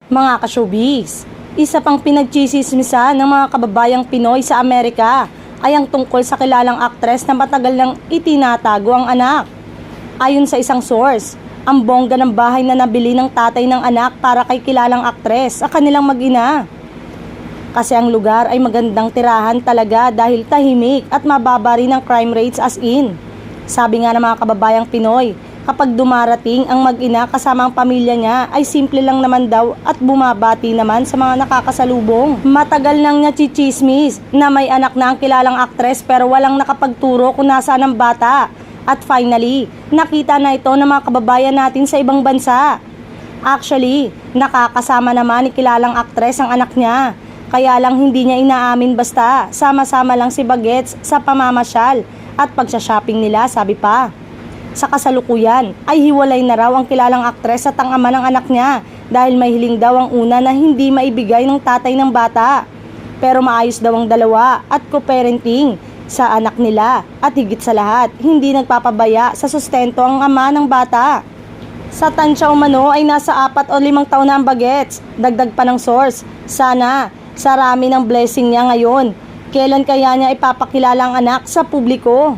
Mga ka-showbiz, isa pang pinagchisismisan ng mga kababayang Pinoy sa Amerika ay ang tungkol sa kilalang aktres na matagal nang itinatago ang anak. Ayon sa isang source, ang bongga ng bahay na nabili ng tatay ng anak para kay kilalang aktres sa kanilang mag-ina. Kasi ang lugar ay magandang tirahan talaga dahil tahimik at mababa rin ang crime rates as in. Sabi nga ng mga kababayang Pinoy, kapag dumarating ang mag-ina kasama ang pamilya niya ay simple lang naman daw at bumabati naman sa mga nakakasalubong. Matagal nang nachichismis na may anak na ang kilalang aktres pero walang nakapagturo kung nasaan ang bata. At finally, nakita na ito ng mga kababayan natin sa ibang bansa. Actually, nakakasama naman ni kilalang aktres ang anak niya. Kaya lang hindi niya inaamin basta, sama-sama lang si Bagets sa pamamasyal at pagsha-shopping nila, sabi pa. Sa kasalukuyan ay hiwalay na raw ang kilalang aktres at ang ama ng anak niya dahil may hiling daw ang una na hindi maibigay ng tatay ng bata. Pero maayos daw ang dalawa at co-parenting sa anak nila at higit sa lahat, hindi nagpapabaya sa sustento ang ama ng bata. Sa tansya umano ay nasa 4 o 5 taon na ang Bagets. Dagdag pa ng source, sana sa rami ng blessing niya ngayon, kailan kaya niya ipapakilala ang anak sa publiko?